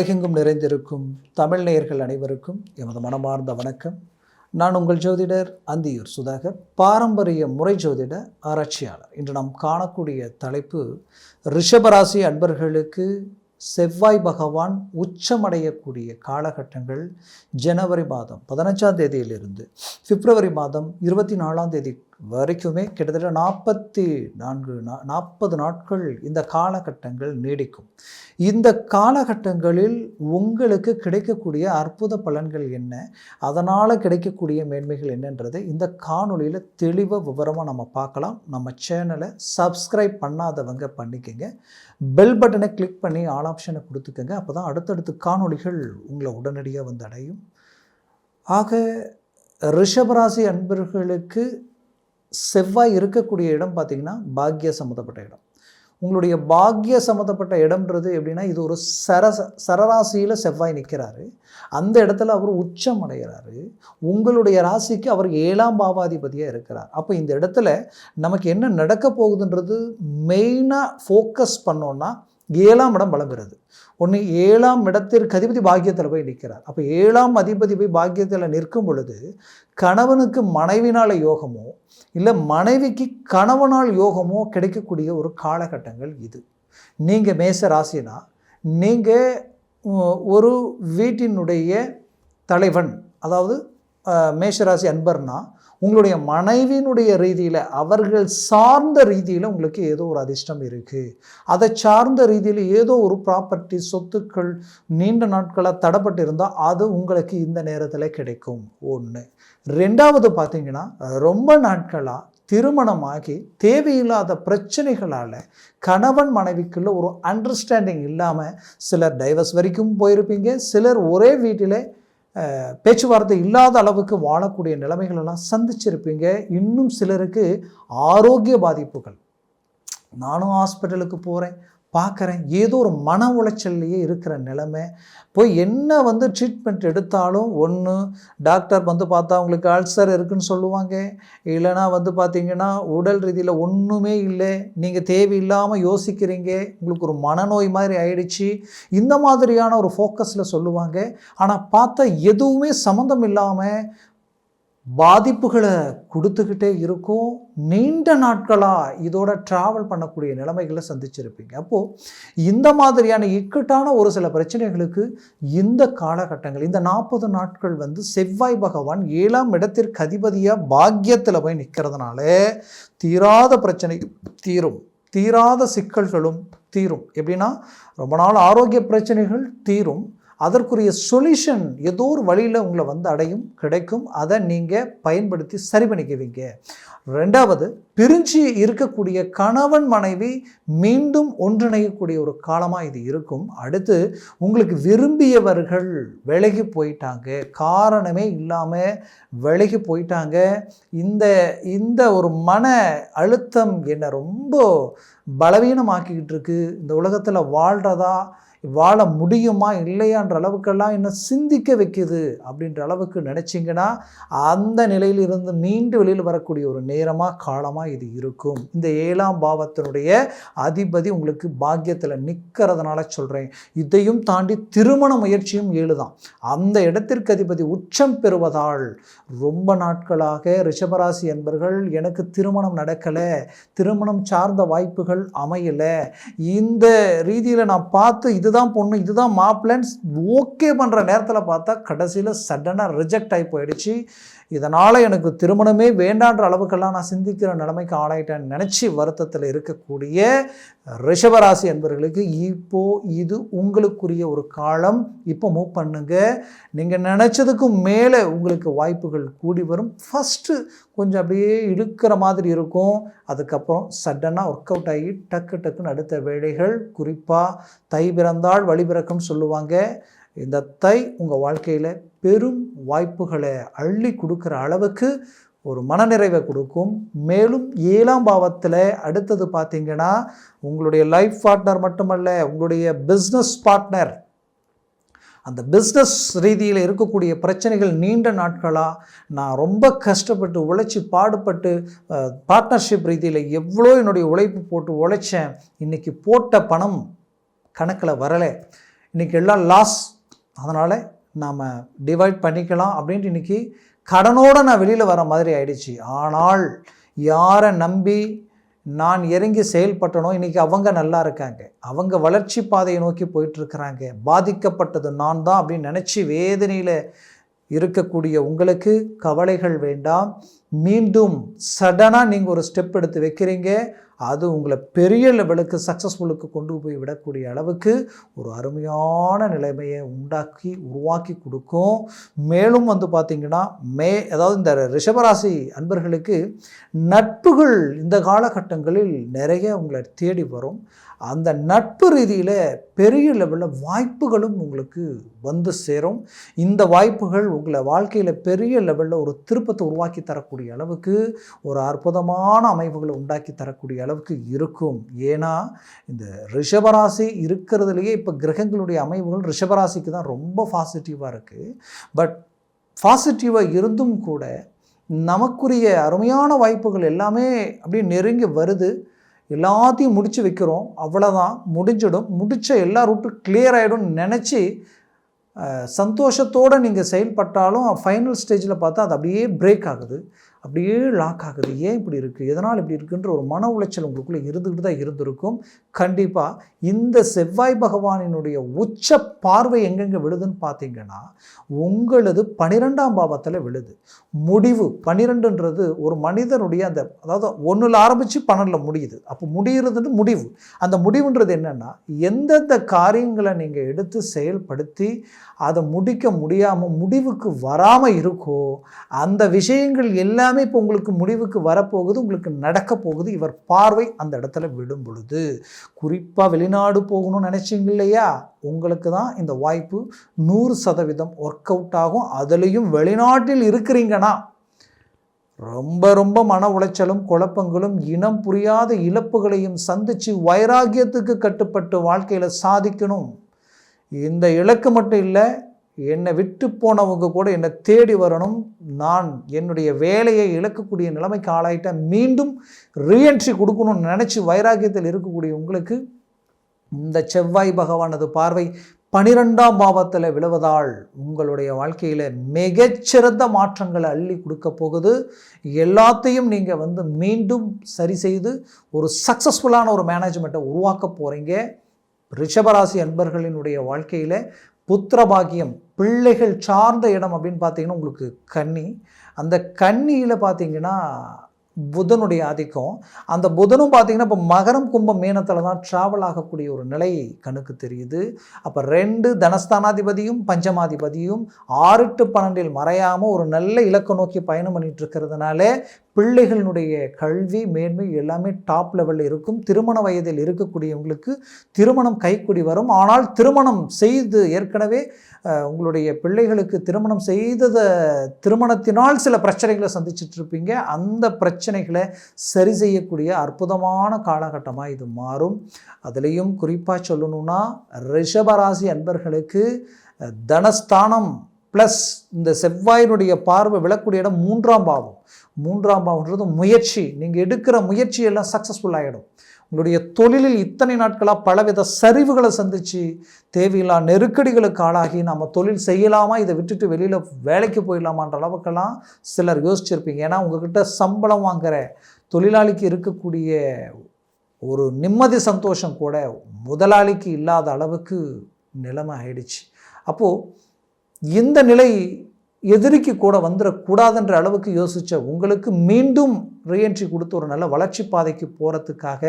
உலகெங்கும் நிறைந்திருக்கும் தமிழ் நேயர்கள் அனைவருக்கும் எமது மனமார்ந்த வணக்கம். நான் உங்கள் ஜோதிடர் அந்தியூர் சுதாகர், பாரம்பரிய முறை ஜோதிட ஆராய்ச்சியாளர். இன்று நாம் காணக்கூடிய தலைப்பு, ரிஷபராசி அன்பர்களுக்கு செவ்வாய் பகவான் உச்சமடையக்கூடிய காலகட்டங்கள் ஜனவரி மாதம் 15ஆம் தேதியிலிருந்து பிப்ரவரி மாதம் 24ஆம் தேதி வரைக்குமே கிட்டத்தட்ட 40 நாட்கள் இந்த காலகட்டங்கள் நீடிக்கும். இந்த காலகட்டங்களில் உங்களுக்கு கிடைக்கக்கூடிய அற்புத பலன்கள் என்ன, அதனால் கிடைக்கக்கூடிய மேன்மைகள் என்னன்றதை இந்த காணொலியில் தெளிவாக விவரமாக நம்ம பார்க்கலாம். நம்ம சேனலை சப்ஸ்கிரைப் பண்ணாதவங்க பண்ணிக்கங்க, பெல் பட்டனை கிளிக் பண்ணி ஆல் ஆப்ஷனை கொடுத்துக்கங்க. அப்போ தான் அடுத்தடுத்து காணொலிகள் உங்களை உடனடியாக வந்து அடையும். ஆக ரிஷபராசி அன்பர்களுக்கு செவ்வாய் இருக்கக்கூடிய இடம் பார்த்திங்கன்னா பாக்கிய சம்மந்தப்பட்ட இடம். உங்களுடைய பாக்கிய சம்மந்தப்பட்ட இடம்ன்றது எப்படின்னா, இது ஒரு சரராசியில் செவ்வாய் நிற்கிறாரு. அந்த இடத்துல அவர் உச்சம் அடைகிறாரு. உங்களுடைய ராசிக்கு அவர் 7ஆம் பாவாதிபதியாக இருக்கிறார். அப்போ இந்த இடத்துல நமக்கு என்ன நடக்க போகுதுன்றது மெயினாக ஃபோக்கஸ் பண்ணோன்னா 7ஆம் இடம் பலம் பெறுது. ஒன்று 7ஆம் இடத்திற்கு அதிபதி பாக்கியத்தில் போய் நிற்கிறார். அப்போ 7ஆம் அதிபதி போய் பாக்கியத்தில் நிற்கும் பொழுது கணவனுக்கு மனைவினால் யோகமோ இல்லை மனைவிக்கு கணவனால் யோகமோ கிடைக்கக்கூடிய ஒரு காலகட்டங்கள் இது. நீங்கள் மேச ராசினா, நீங்கள் ஒரு வீட்டினுடைய தலைவன், அதாவது மேஷராசி அன்பர்னா உங்களுடைய மனைவியினுடைய ரீதியில், அவர்கள் சார்ந்த ரீதியில் உங்களுக்கு ஏதோ ஒரு அதிர்ஷ்டம் இருக்குது. அதை சார்ந்த ரீதியில் ஏதோ ஒரு ப்ராப்பர்ட்டி, சொத்துக்கள் நீண்ட நாட்களாக தடைப்பட்டு இருந்தால் அது உங்களுக்கு இந்த நேரத்தில் கிடைக்கும். ஒன்று. ரெண்டாவது பார்த்தீங்கன்னா, ரொம்ப நாட்களாக திருமணமாகி தேவையில்லாத பிரச்சனைகளால் கணவன் மனைவிக்குள்ள ஒரு அண்டர்ஸ்டாண்டிங் இல்லாமல் சிலர் டைவர்ஸ் வரைக்கும் போயிருப்பீங்க. சிலர் ஒரே வீட்டில் பேச்சுவார்த்தை இல்லாத அளவுக்கு வாழக்கூடிய நிலைமைகளெல்லாம் சந்திச்சிருப்பீங்க. இன்னும் சிலருக்கு ஆரோக்கிய பாதிப்புகள், நானும் ஹாஸ்பிட்டலுக்கு போகிறேன் பார்க்குறேன், ஏதோ ஒரு மன உளைச்சல்லையே இருக்கிற நிலைமை. போய் என்ன ட்ரீட்மெண்ட் எடுத்தாலும், ஒன்று டாக்டர் பார்த்தா உங்களுக்கு அல்சர் இருக்குன்னு சொல்லுவாங்க, இல்லைனா பார்த்திங்கன்னா உடல் ரீதியில் ஒன்றுமே இல்லை, நீங்கள் தேவையில்லாமல் யோசிக்கிறீங்க, உங்களுக்கு ஒரு மனநோய் மாதிரி ஆயிடுச்சு, இந்த மாதிரியான ஒரு ஃபோக்கஸில் சொல்லுவாங்க. ஆனால் பார்த்தா எதுவுமே சம்மந்தம் இல்லாமல் பாதிப்புகளை கொடுத்துக்கிட்டே இருக்கும். நீண்ட நாட்களாக இதோட ட்ராவல் பண்ணக்கூடிய நிலைமைகளை சந்திச்சிருப்பீங்க. அப்போது இந்த மாதிரியான இக்கட்டான ஒரு சில பிரச்சனைகளுக்கு இந்த காலகட்டங்கள், இந்த 40 நாட்கள் செவ்வாய் பகவான் 7ஆம் இடத்திற்கு அதிபதியாக பாக்கியத்தில் போய் நிற்கிறதுனால தீராத பிரச்சனை தீரும், தீராத சிக்கல்களும் தீரும். எப்படின்னா, ரொம்ப நாள் ஆரோக்கிய பிரச்சனைகள் தீரும். அதற்குரிய சொல்யூஷன் ஏதோ ஒரு வழியில் உங்களை அடையும், கிடைக்கும். அதை நீங்கள் பயன்படுத்தி சரி பண்ணிக்குவீங்க. ரெண்டாவது, பிரிஞ்சு இருக்கக்கூடிய கணவன் மனைவி மீண்டும் ஒன்றிணையக்கூடிய ஒரு காலமாக இது இருக்கும். அடுத்து, உங்களுக்கு விரும்பியவர்கள் விலகி போயிட்டாங்க, காரணமே இல்லாமல் விலகி போயிட்டாங்க. இந்த ஒரு மன அழுத்தம் என்னை ரொம்ப பலவீனமாக்கிக்கிட்டு இருக்கு, இந்த உலகத்தில் வாழ முடியுமா இல்லையான்ற அளவுக்கெல்லாம் என்ன சிந்திக்க வைக்குது அப்படின்ற அளவுக்கு நினச்சிங்கன்னா, அந்த நிலையிலிருந்து மீண்டு வெளியில் வரக்கூடிய ஒரு நேரமாக காலமாக இது இருக்கும். இந்த 7ஆம் பாவத்தினுடைய அதிபதி உங்களுக்கு பாக்கியத்தில் நிற்கிறதுனால சொல்கிறேன். இதையும் தாண்டி திருமண முயற்சியும் 7 தான். அந்த இடத்திற்கு அதிபதி உச்சம் பெறுவதால் ரொம்ப நாட்களாக ரிஷபராசி என்பர்கள் எனக்கு திருமணம் நடக்கலை, திருமணம் சார்ந்த வாய்ப்புகள் அமையலை, இந்த ரீதியில் நான் பார்த்து இதுதான் பொண்ணு, இதுதான் மாப்பிள்ளைன்னு ஓகே பண்ணுற நேரத்தில் பார்த்தா கடைசியில் சடனாக ரிஜெக்ட் ஆகி போயிடுச்சு. இதனால் எனக்கு திருமணமே வேண்டான்ற அளவுக்கெல்லாம் நான் சிந்திக்கிற நிலைமைக்கு ஆளாயிட்டேன்னு நினச்சி வருத்தத்தில் இருக்கக்கூடிய ரிஷபராசி என்பவர்களுக்கு இப்போது இது உங்களுக்குரிய ஒரு காலம். இப்போ மூவ் பண்ணுங்க. நீங்கள் நினச்சதுக்கும் மேலே உங்களுக்கு வாய்ப்புகள் கூடி வரும். ஃபஸ்ட்டு கொஞ்சம் அப்படியே இழுக்கிற மாதிரி இருக்கும், அதுக்கப்புறம் சடனாக ஒர்க் அவுட் ஆகி டக்குன்னு அடுத்த வேலைகள். குறிப்பாக தை பிறந்தால் வழி பிறக்கும் சொல்லுவாங்க. இந்த தை உங்கள் வாழ்க்கையில் பெரும் வாய்ப்புகளை அள்ளி கொடுக்குற அளவுக்கு ஒரு மனநிறைவை கொடுக்கும். மேலும் 7ஆம் பாவத்தில் அடுத்தது பார்த்திங்கன்னா, உங்களுடைய லைஃப் பார்ட்னர் மட்டுமல்ல, உங்களுடைய பிஸ்னஸ் பார்ட்னர், அந்த பிஸ்னஸ் ரீதியில் இருக்கக்கூடிய பிரச்சனைகள் நீண்ட நாட்களாக நான் ரொம்ப கஷ்டப்பட்டு உழைச்சி பாடுபட்டு பார்ட்னர்ஷிப் ரீதியில் எவ்வளோ என்னுடைய உழைப்பு போட்டு உழைச்சேன், இன்றைக்கி போட்ட பணம் கணக்கில் வரலை, இன்றைக்கி எல்லாம் லாஸ், அதனால் நாம் டிவைட் பண்ணிக்கலாம் அப்படின்ட்டு இன்றைக்கி கடனோடு நான் வெளியில் வர மாதிரி ஆயிடுச்சு. ஆனால் யாரை நம்பி நான் இறங்கி செயல்பட்டனோ இன்றைக்கி அவங்க நல்லா இருக்காங்க, அவங்க வளர்ச்சி பாதையை நோக்கி போயிட்டுருக்கிறாங்க. பாதிக்கப்பட்டது நான் தான் அப்படின்னு நினச்சி வேதனையில் இருக்கக்கூடிய உங்களுக்கு கவலைகள் வேண்டாம். மீண்டும் சடனாக நீங்கள் ஒரு ஸ்டெப் எடுத்து வைக்கிறீங்க, அது உங்களை பெரிய லெவலுக்கு சக்ஸஸ்ஃபுல்லுக்கு கொண்டு போய் விடக்கூடிய அளவுக்கு ஒரு அருமையான நிலைமையை உருவாக்கி கொடுக்கும். மேலும் பார்த்திங்கன்னா அதாவது இந்த ரிஷபராசி அன்பர்களுக்கு நட்புகள் இந்த காலகட்டங்களில் நிறைய உங்களை தேடி வரும். அந்த நட்பு ரீதியில் பெரிய லெவலில் வாய்ப்புகளும் உங்களுக்கு வந்து சேரும். இந்த வாய்ப்புகள் உங்களை வாழ்க்கையில் பெரிய லெவலில் ஒரு திருப்பத்தை உருவாக்கி தரக்கூடிய அளவுக்கு, ஒரு அற்புதமான அமைப்புகளை உண்டாக்கி தரக்கூடிய அளவுக்கு இருக்கும். ஏன்னா இந்த ரிஷபராசி இருக்கிறதுலையே இப்போ கிரகங்களுடைய அமைப்புகள் ரிஷபராசிக்கு தான் ரொம்ப பாசிட்டிவாக இருக்குது. பட் பாசிட்டிவாக இருந்தும் கூட நமக்குரிய அருமையான வாய்ப்புகள் எல்லாமே அப்படியே நெருங்கி வருது. எல்லாத்தையும் முடித்து வைக்கிறோம், அவ்வளோதான், முடிஞ்சிடும், முடித்த எல்லா ரூட்டும் கிளியர் ஆகிடும்னு நினச்சி சந்தோஷத்தோடு நீங்கள் செயல்பட்டாலும் ஃபைனல் ஸ்டேஜில் பார்த்தா அது அப்படியே பிரேக் ஆகுது, அப்படியே லாக் ஆகுது. ஏன் இப்படி இருக்குது, எதனால் இப்படி இருக்குன்ற ஒரு மன உளைச்சல் உங்களுக்குள்ளே இருந்துக்கிட்டு தான் இருந்திருக்கும். கண்டிப்பாக இந்த செவ்வாய் பகவானினுடைய உச்ச பார்வை எங்கெங்கே விழுதுன்னு பார்த்தீங்கன்னா உங்களது 12ஆம் பாவத்தில் விழுது. முடிவு 12ன்றது ஒரு மனிதனுடைய அந்த அதாவது 1ல் ஆரம்பித்து 12ல் முடியுது. அப்போ முடிகிறதுன்னு முடிவு. அந்த முடிவுன்றது என்னென்னா எந்தெந்த காரியங்களை நீங்கள் எடுத்து செயல்படுத்தி அதை முடிக்க முடியாமல் முடிவுக்கு வராமல் இருக்கோ அந்த விஷயங்கள் எல்லாமே இப்போ உங்களுக்கு முடிவுக்கு வரப்போகுது, உங்களுக்கு நடக்க போகுது. இவர் பார்வை அந்த இடத்துல விடும் பொழுது குறிப்பாக வெளிநாடு போகணும்னு நினச்சிங்க இல்லையா, உங்களுக்கு தான் இந்த வாய்ப்பு 100% ஒர்க் அவுட் ஆகும். அதுலேயும் வெளிநாட்டில் இருக்கிறீங்கன்னா ரொம்ப ரொம்ப மன உளைச்சலும் குழப்பங்களும் இனம் புரியாத இழப்புகளையும் சந்தித்து வைராகியத்துக்கு கட்டுப்பட்டு வாழ்க்கையில் சாதிக்கணும். இந்த இலக்கு மட்டும் இல்லை, என்னை விட்டு போனவங்க கூட என்னை தேடி வரணும், நான் என்னுடைய வேலையை இழக்கக்கூடிய நிலைமைக்கு ஆளாயிட்டேன், மீண்டும் ரீஎன்ட்ரி கொடுக்கணும்னு நினச்சி வைராகியத்தில் இருக்கக்கூடிய உங்களுக்கு இந்த செவ்வாய் பகவானது பார்வை 12ஆம் பாவத்தில் விழுவதால் உங்களுடைய வாழ்க்கையில் மிகச்சிறந்த மாற்றங்களை அள்ளி கொடுக்க போகுது. எல்லாத்தையும் நீங்கள் மீண்டும் சரி செய்து ஒரு சக்ஸஸ்ஃபுல்லான ஒரு மேனேஜ்மெண்ட்டை உருவாக்க போகிறீங்க. ரிஷபராசி அன்பர்களினுடைய வாழ்க்கையில் புத்திரபாகியம், பிள்ளைகள் சார்ந்த இடம் அப்படின்னு பார்த்தீங்கன்னா உங்களுக்கு கன்னி. அந்த கன்னியில் பார்த்தீங்கன்னா புதனுடைய ஆதிக்கம். அந்த புதனும் பார்த்தீங்கன்னா இப்போ மகரம் கும்பம் மீனத்தில் தான் ட்ராவல் ஆகக்கூடிய ஒரு நிலை கணக்கு தெரியுது. அப்போ 2 தனஸ்தானாதிபதியும் பஞ்சமாதிபதியும் 6 to 12 மறையாமல் ஒரு நல்ல இலக்கை நோக்கி பயணம் பண்ணிட்டு இருக்கிறதுனால பிள்ளைகளினுடைய கல்வி மேன்மை எல்லாமே டாப் லெவலில் இருக்கும். திருமண வயதில் இருக்கக்கூடியவங்களுக்கு திருமணம் கைக்கூடி வரும். ஆனால் திருமணம் செய்து ஏற்கனவே உங்களுடைய பிள்ளைகளுக்கு திருமணம் திருமணத்தினால் சில பிரச்சனைகளை சந்திச்சுட்டு இருப்பீங்க. அந்த பிரச்சனைகளை சரி செய்யக்கூடிய அற்புதமான காலகட்டமாக இது மாறும். அதுலேயும் குறிப்பாக சொல்லணும்னா ரிஷபராசி அன்பர்களுக்கு தனஸ்தானம் ப்ளஸ் இந்த செவ்வாயினுடைய பார்வை விழக்கூடிய இடம் 3ஆம் பாவம். 3ஆம் பாவம்ன்றது முயற்சி. நீங்கள் எடுக்கிற முயற்சியெல்லாம் சக்ஸஸ்ஃபுல் ஆகிடும். உங்களுடைய தொழிலில் இத்தனை நாட்களாக பலவித சரிவுகளை சந்தித்து தேவையில்லா நெருக்கடிகளுக்கு ஆளாகி நம்ம தொழில் செய்யலாமா, இதை விட்டுட்டு வெளியில் வேலைக்கு போயிடலாமான்ற அளவுக்கெல்லாம் சிலர் யோசிச்சிருப்பீங்க. ஏன்னா உங்ககிட்ட சம்பளம் வாங்குகிற தொழிலாளிக்கு இருக்கக்கூடிய ஒரு நிம்மதி சந்தோஷம் கூட முதலாளிக்கு இல்லாத அளவுக்கு நிலைமை ஆயிடுச்சு. அப்போது இந்த நிலை எதிரிக்கு கூட வந்துடக்கூடாதுன்ற அளவுக்கு யோசித்த உங்களுக்கு மீண்டும் ரீஎன்ட்ரி கொடுத்து ஒரு நல்ல வளர்ச்சி பாதைக்கு போகிறதுக்காக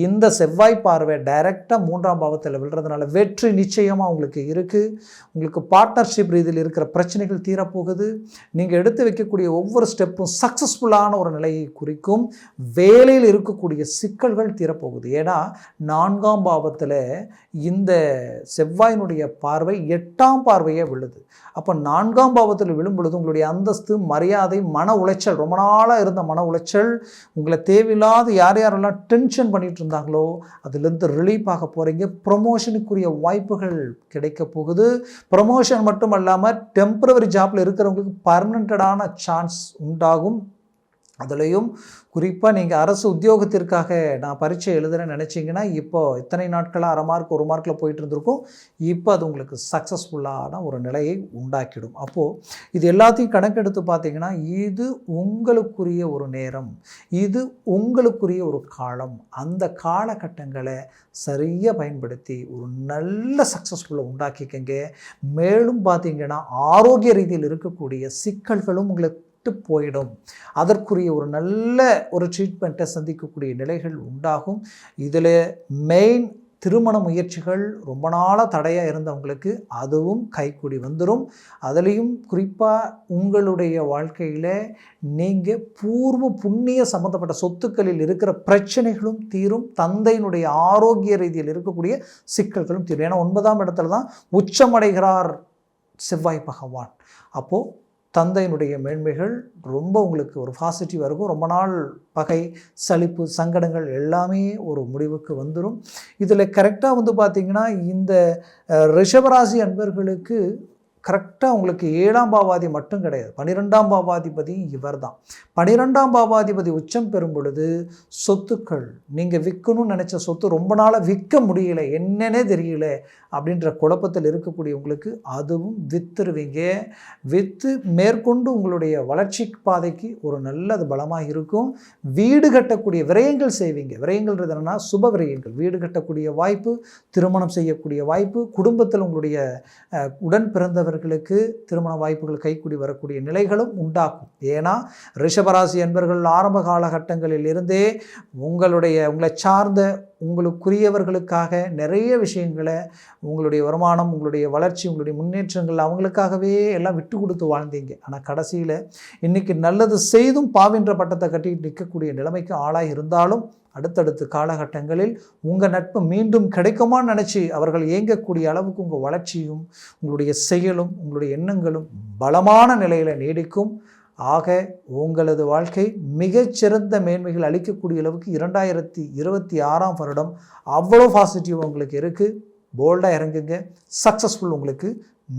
இந்த செவ்வாய் பார்வை டைரெக்டாக 3ஆம் பாவத்தில் விழுறதுனால வெற்றி நிச்சயமாக உங்களுக்கு இருக்குது. உங்களுக்கு பார்ட்னர்ஷிப் ரீதியில் இருக்கிற பிரச்சனைகள் தீரப்போகுது. நீங்கள் எடுத்து வைக்கக்கூடிய ஒவ்வொரு ஸ்டெப்பும் சக்ஸஸ்ஃபுல்லான ஒரு நிலையை குறிக்கும். வேலையில் இருக்கக்கூடிய சிக்கல்கள் தீரப்போகுது. ஏன்னா 4ஆம் பாவத்தில் இந்த செவ்வாயினுடைய பார்வை 8ஆம் பார்வையே விழுது. அப்போ 4ஆம் பாவத்தில் விழும் பொழுது உங்களுடைய அந்தஸ்து, மரியாதை, மன உளைச்சல், ரொம்ப நாளாக இருந்த மன உளைச்சல், உங்களை தேவையில்லாத யாரெல்லாம் டென்ஷன் பண்ணிட்டு இருந்தாங்களோ அதுலேருந்து ரிலீஃப் ஆக போகிறீங்க. ப்ரொமோஷனுக்குரிய வாய்ப்புகள் கிடைக்க போகுது. ப்ரொமோஷன் மட்டும் இல்லாமல் டெம்பரவரி ஜாப்பில் இருக்கிறவங்களுக்கு பர்மனெண்டடான சான்ஸ் உண்டாகும். அதுலேயும் குறிப்பாக நீங்கள் அரசு உத்தியோகத்திற்காக நான் பரீட்சை எழுதுறேன்னு நினச்சிங்கன்னா இப்போது இத்தனை நாட்களாக அரை மார்க் 1 மார்க்கில் போயிட்டு இருந்திருக்கும். இப்போ அது உங்களுக்கு சக்ஸஸ்ஃபுல்லான ஒரு நிலையை உண்டாக்கிடும். அப்போது இது எல்லாத்தையும் கணக்கெடுத்து பார்த்தீங்கன்னா இது உங்களுக்குரிய ஒரு நேரம், இது உங்களுக்குரிய ஒரு காலம். அந்த காலகட்டங்களை சரியாக பயன்படுத்தி ஒரு நல்ல சக்ஸஸ்ஃபுல்லை உண்டாக்கிக்கங்க. மேலும் பார்த்தீங்கன்னா ஆரோக்கிய ரீதியில் இருக்கக்கூடிய சிக்கல்களும் உங்களுக்கு போயிடும். அதற்குரிய ஒரு நல்ல ஒரு ட்ரீட்மெண்ட்டை சந்திக்கக்கூடிய நிலைகள் உண்டாகும். இதில் மெயின் திருமண முயற்சிகள் ரொம்ப நாளாக தடையாக இருந்தவங்களுக்கு அதுவும் கைக்கூடி வந்துடும். அதுலேயும் குறிப்பாக உங்களுடைய வாழ்க்கையில் நீங்கள் பூர்வ புண்ணிய சம்மந்தப்பட்ட சொத்துக்களில் இருக்கிற பிரச்சனைகளும் தீரும். தந்தையினுடைய ஆரோக்கிய ரீதியில் இருக்கக்கூடிய சிக்கல்களும் தீரும். ஏன்னா 9ஆம் இடத்துல தான் உச்சமடைகிறார் செவ்வாய் பகவான். அப்போது தந்தையினுடைய மேன்மைகள் ரொம்ப உங்களுக்கு ஒரு பாசிட்டிவாக இருக்கும். ரொம்ப நாள் பகை, சலிப்பு, சங்கடங்கள் எல்லாமே ஒரு முடிவுக்கு வந்துடும். இதில் கரெக்டாக பார்த்திங்கன்னா இந்த ரிஷபராசி அன்பர்களுக்கு கரெக்டாக உங்களுக்கு 7ஆம் பாவாதி மட்டும் கிடையாது, 12ஆம் பாவாதிபதி இவர் தான். 12ஆம் பாவாதிபதி உச்சம் பெறும் பொழுது சொத்துக்கள், நீங்கள் விற்கணும்னு நினச்ச சொத்து ரொம்ப நாளாக விற்க முடியல, என்னன்னே தெரியல அப்படின்ற குழப்பத்தில் இருக்கக்கூடிய உங்களுக்கு அதுவும் விற்றுருவீங்க. விற்று மேற்கொண்டு உங்களுடைய வளர்ச்சி பாதைக்கு ஒரு நல்லது பலமாக இருக்கும். வீடு கட்டக்கூடிய விரயங்கள் செய்வீங்க. விரயங்கள்ன்றது என்னென்னா சுப விரயங்கள். வீடு கட்டக்கூடிய வாய்ப்பு, திருமணம் செய்யக்கூடிய வாய்ப்பு, குடும்பத்தில் உங்களுடைய உடன் பிறந்தவர்களுக்கு திருமண வாய்ப்புகள் கைக்கூடி வரக்கூடிய நிலைகளும் உண்டாக்கும். ஏன்னா ரிஷபராசி என்பர்கள் ஆரம்ப காலகட்டங்களில் இருந்தே உங்களை சார்ந்த உங்களுக்குரியவர்களுக்காக நிறைய விஷயங்களை, உங்களுடைய வருமானம், உங்களுடைய வளர்ச்சி, உங்களுடைய முன்னேற்றங்கள் அவங்களுக்காகவே எல்லாம் விட்டு கொடுத்து வாழ்ந்தீங்க. ஆனால் கடைசியில் இன்றைக்கி நல்லது செய்தும் பாவின்ற பட்டத்தை கட்டிட்டு நிற்கக்கூடிய நிலைமைக்கு ஆளாக இருந்தாலும் அடுத்தடுத்த காலகட்டங்களில் உங்கள் நட்பு மீண்டும் கிடைக்குமான்னு நினச்சி அவர்கள் இயங்கக்கூடிய அளவுக்கு உங்கள் வளர்ச்சியும் உங்களுடைய செயலும் உங்களுடைய எண்ணங்களும் பலமான நிலையில் நீடிக்கும். ஆக உங்களது வாழ்க்கை மிகச்சிறந்த மேன்மைகள் அளிக்கக்கூடிய அளவுக்கு 2026ஆம் வருடம் அவ்வளோ பாசிட்டிவ் உங்களுக்கு இருக்குது. போல்டாக இறங்குங்க, சக்ஸஸ்ஃபுல் உங்களுக்கு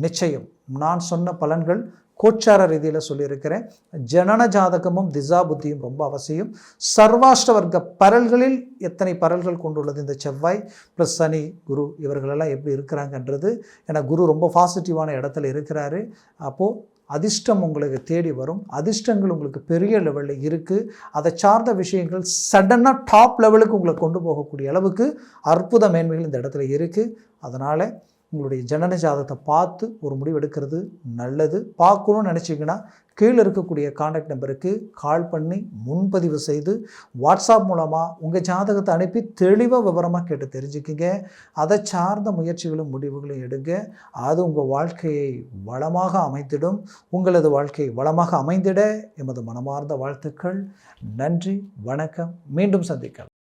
நிச்சயம். நான் சொன்ன பலன்கள் கோச்சார ரீதியில் சொல்லியிருக்கிறேன். ஜனன ஜாதகமும் திசா புத்தியும் ரொம்ப அவசியம். சர்வாஷ்ட வர்க்க பரல்களில் எத்தனை பரல்கள் கொண்டுள்ளது இந்த செவ்வாய் ப்ளஸ் சனி குரு இவர்களெல்லாம் எப்படி இருக்கிறாங்கன்றது. ஏன்னா குரு ரொம்ப பாசிட்டிவான இடத்துல இருக்கிறாரு. அப்போது அதிர்ஷ்டம் உங்களுக்கு தேடி வரும். அதிர்ஷ்டங்கள் உங்களுக்கு பெரிய லெவலில் இருக்குது. அதை சார்ந்த விஷயங்கள் சடனாக டாப் லெவலுக்கு உங்களை கொண்டு போகக்கூடிய அளவுக்கு அற்புத மேன்மைகள் இந்த இடத்துல இருக்குது. அதனால் உங்களுடைய ஜனன ஜாதகத்தை பார்த்து ஒரு முடிவு எடுக்கிறது நல்லது. பார்க்கணும்னு நினச்சிங்கன்னா கீழே இருக்கக்கூடிய கான்டாக்ட் நம்பருக்கு கால் பண்ணி முன்பதிவு செய்து வாட்ஸ்அப் மூலமாக உங்கள் ஜாதகத்தை அனுப்பி தெளிவாக விவரமாக கேட்டு தெரிஞ்சுக்கிங்க. அதை சார்ந்த முயற்சிகளும் முடிவுகளும் எடுங்க. அது உங்கள் வாழ்க்கையை வளமாக அமைத்திடும். உங்களது வாழ்க்கை வளமாக அமைந்திட எமது மனமார்ந்த வாழ்த்துக்கள். நன்றி, வணக்கம். மீண்டும் சந்திக்கலாம்.